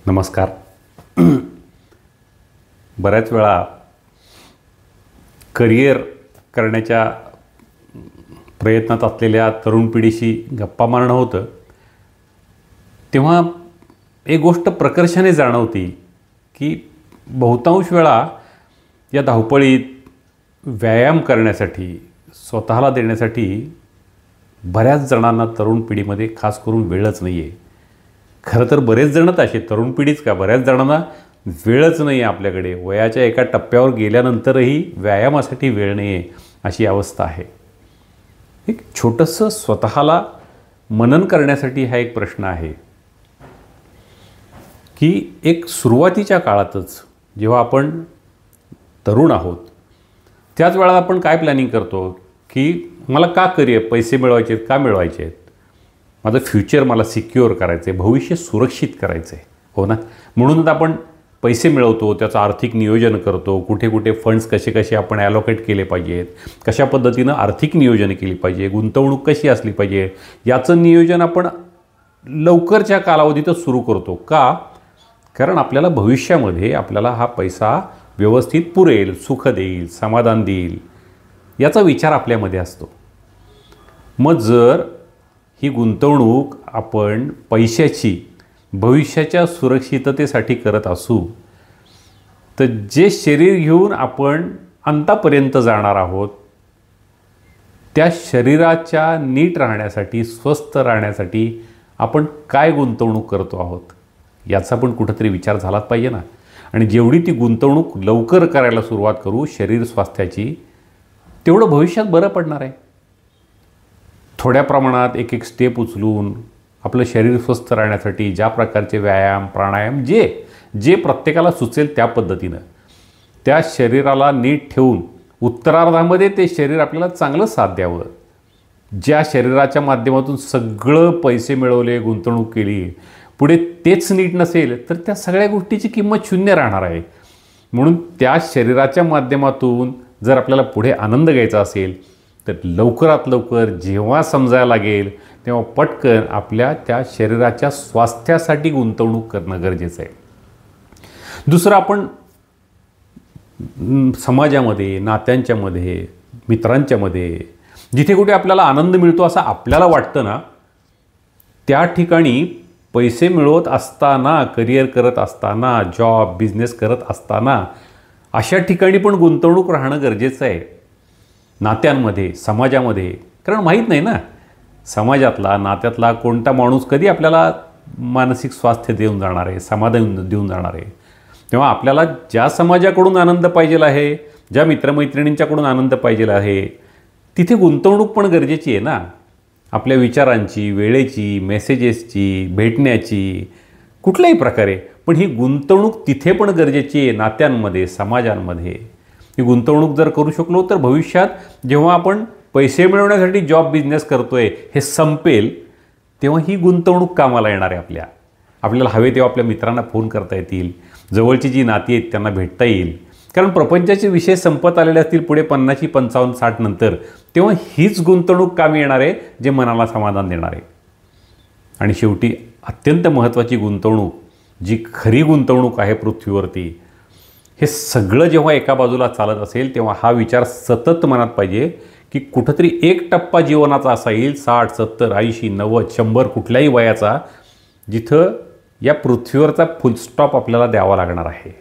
नमस्कार. बऱ्याच वेळा करिअर करण्याच्या प्रयत्नात असलेल्या तरुण पिढीशी गप्पा मारणं होतं, तेव्हा एक गोष्ट प्रकर्षाने जाणवती की बहुतांश वेळा या धावपळीत व्यायाम करण्यासाठी, स्वतःला देण्यासाठी बऱ्याच जणांना तरुण पिढीमध्ये खास करून वेळच नाही आहे. खरं तर बरेच जणच असे, तरुण पिढीच का, बऱ्याच जणांना वेळच नाही आहे आपल्याकडे. वयाच्या एका टप्प्यावर गेल्यानंतरही व्यायामासाठी वेळ नाही आहे, अशी अवस्था आहे. एक छोटंसं स्वतःला मनन करण्यासाठी हा एक प्रश्न आहे की एक सुरुवातीच्या काळातच जेव्हा आपण तरुण आहोत, त्याच वेळा आपण काय प्लॅनिंग करतो की मला का करिअर, पैसे मिळवायचे आहेत, का मिळवायचे आहेत, माझं फ्युचर मला सिक्युअर करायचं आहे, भविष्य सुरक्षित करायचं आहे, हो ना. म्हणूनच आपण पैसे मिळवतो, त्याचं आर्थिक नियोजन करतो, कुठे कुठे फंड्स कसे कसे आपण ॲलोकेट केले पाहिजेत, कशा पद्धतीनं आर्थिक नियोजन केली पाहिजे, गुंतवणूक कशी असली पाहिजे, याचं नियोजन आपण लवकरच्या कालावधीतच सुरू करतो. का? कारण आपल्याला भविष्यामध्ये आपल्याला हा पैसा व्यवस्थित पुरेल, सुख देईल, समाधान देईल, याचा विचार आपल्यामध्ये असतो. मग जर ही गुंतवणूक आपण पैशाची भविष्याच्या सुरक्षिततेसाठी करत असू, तर जे शरीर घेऊन आपण अंतापर्यंत जाणार आहोत, त्या शरीराच्या नीट राहण्यासाठी, स्वस्थ राहण्यासाठी आपण काय गुंतवणूक करतो आहोत, याचा पण कुठंतरी विचार झालाच पाहिजे ना. आणि जेवढी ती गुंतवणूक लवकर करायला सुरुवात करू शरीर स्वास्थ्याची, तेवढं भविष्यात बरं पडणार आहे. थोड्या प्रमाणात एक एक स्टेप उचलून आपलं शरीर स्वस्थ राहण्यासाठी ज्या प्रकारचे व्यायाम, प्राणायाम जे प्रत्येकाला सुचेल त्या पद्धतीनं त्या शरीराला नीट ठेवून उत्तरार्धामध्ये ते शरीर आपल्याला चांगलं साथ द्यावं. ज्या शरीराच्या माध्यमातून सगळं पैसे मिळवले, गुंतवणूक केली, पुढे तेच नीट नसेल तर त्या सगळ्या गोष्टीची किंमत शून्य राहणार आहे. म्हणून त्या शरीराच्या माध्यमातून जर आपल्याला पुढे आनंद घ्यायचा असेल तर लवकरात लवकर जेव्हा समजायला लागेल तेव्हा पटकन आपल्या त्या शरीराच्या स्वास्थ्यासाठी गुंतवणूक करणं गरजेचं आहे. दुसरं, आपण समाजामध्ये, नात्यांच्यामध्ये, मित्रांच्यामध्ये जिथे कुठे आपल्याला आनंद मिळतो असं आपल्याला वाटतं ना, त्या ठिकाणी पैसे मिळवत असताना, करिअर करत असताना, जॉब, बिझनेस करत असताना अशा ठिकाणी पण गुंतवणूक राहणं गरजेचं आहे. नात्यांमध्ये, समाजामध्ये, कारण माहीत नाही ना समाजातला, नात्यातला कोणता माणूस कधी आपल्याला मानसिक स्वास्थ्य देऊन जाणार आहे, समाधान देऊन जाणार आहे. तेव्हा आपल्याला ज्या समाजाकडून आनंद पाहिजे आहे, ज्या मित्रमैत्रिणींच्याकडून आनंद पाहिजे आहे, तिथे गुंतवणूक पण गरजेची आहे ना. आपल्या विचारांची, वेळेची, मेसेजेसची, भेटण्याची, कुठल्याही प्रकारे. पण ही गुंतवणूक तिथे पण गरजेची आहे, नात्यांमध्ये, समाजांमध्ये. ही गुंतवणूक जर करू शकलो तर भविष्यात जेव्हा आपण पैसे मिळवण्यासाठी जॉब, बिझनेस करतोय, हे संपेल तेव्हा ही गुंतवणूक कामाला येणार आहे. आपल्याला हवे तेव्हा आपल्या मित्रांना फोन करता येतील, जवळची जी नाती आहेत त्यांना भेटता येईल. कारण प्रपंचाचे विषय संपत आलेले असतील पुढे 50, 55, 60 नंतर, तेव्हा हीच गुंतवणूक कामी येणार आहे जे मनाला समाधान देणार आहे. आणि शेवटी अत्यंत महत्त्वाची गुंतवणूक, जी खरी गुंतवणूक आहे पृथ्वीवरती, हे सगळं जेव्हा एका बाजूला चालत असेल तेव्हा हा विचार सतत मनात पाहिजे की कुठंतरी एक टप्पा जीवनाचा असा येईल, 60, 70, 80, 90, 100 कुठल्याही वयाचा, जिथं या पृथ्वीवरचा फुलस्टॉप आपल्याला द्यावा लागणार आहे.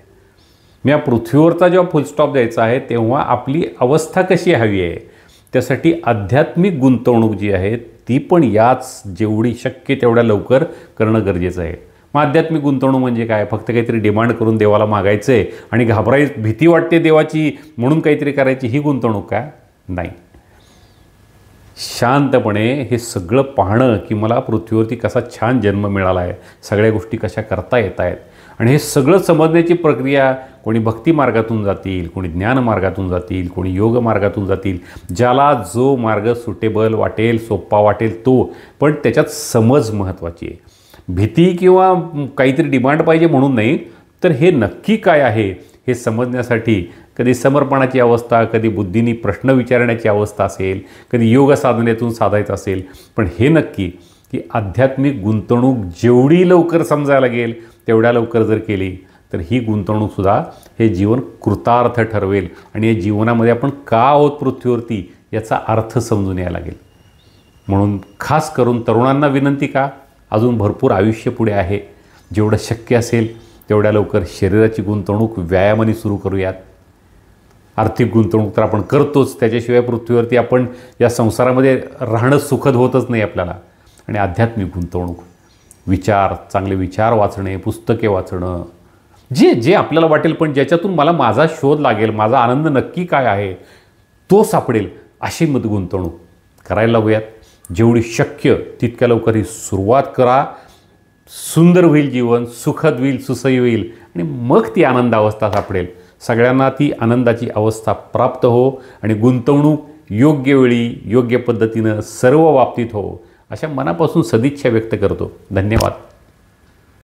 या पृथ्वीवरचा जेव्हा फुलस्टॉप द्यायचा आहे तेव्हा आपली अवस्था कशी हवी आहे, त्यासाठी आध्यात्मिक गुंतवणूक जी आहे ती पण याच जेवढी शक्य तेवढ्या लवकर करणं गरजेचं आहे. मग आध्यात्मिक गुंतवणूक म्हणजे काय? फक्त काहीतरी डिमांड करून देवाला मागायचं आहे आणि भीती वाटते देवाची म्हणून काहीतरी करायची, ही गुंतवणूक काय? नाही. शांतपणे हे सगळं पाहणं की मला पृथ्वीवरती कसा छान जन्म मिळाला आहे, सगळ्या गोष्टी कशा करता येत आहेत, आणि हे सगळं समजण्याची प्रक्रिया कोणी भक्ती मार्गातून जातील, कोणी ज्ञान मार्गातून जातील, कोणी योग मार्गातून जातील. ज्याला जो मार्ग सुटेबल वाटेल, सोपा वाटेल तो, पण त्याच्यात समज महत्त्वाची आहे. भीती किंवा काहीतरी डिमांड पाहिजे म्हणून नाही, तर हे नक्की काय आहे हे समजण्यासाठी कधी समर्पणाची अवस्था, कधी बुद्धीनी प्रश्न विचारण्याची अवस्था असेल, कधी योग साधनेतून साधायचं असेल. पण हे नक्की की आध्यात्मिक गुंतवणूक जेवढी लवकर समजायला लागेल तेवढ्या लवकर जर केली तर ही गुंतवणूकसुद्धा हे जीवन कृतार्थ ठरवेल आणि या जीवनामध्ये आपण का आहोत पृथ्वीवरती याचा अर्थ समजून यायला लागेल. म्हणून खास करून तरुणांना विनंती, का अजून भरपूर आयुष्य पुढे आहे, जेवढं शक्य असेल तेवढ्या लवकर शरीराची गुंतवणूक व्यायामाने सुरू करूयात. आर्थिक गुंतवणूक तर आपण करतोच, त्याच्याशिवाय पृथ्वीवरती आपण या संसारामध्ये राहणं सुखद होतच नाही आपल्याला. आणि आध्यात्मिक गुंतवणूक, विचार, चांगले विचार वाचणे, पुस्तके वाचणं, जे आपल्याला वाटेल पण ज्याच्यातून मला माझा शोध लागेल, माझा आनंद नक्की काय आहे तो सापडेल, अशी गुंतवणूक करायला लागूयात. जेवढी शक्य तितक्या लवकर ही सुरुवात करा. सुंदर होईल जीवन, सुखद होईल, सुसह्य होईल आणि मग ती आनंद अवस्था सापडेल. सगळ्यांना ती आनंदाची अवस्था प्राप्त हो आणि गुंतवणूक योग्य वेळी योग्य पद्धतीनं सर्व बाबतीत हो, अशा मनापासून सदिच्छा व्यक्त करतो. धन्यवाद.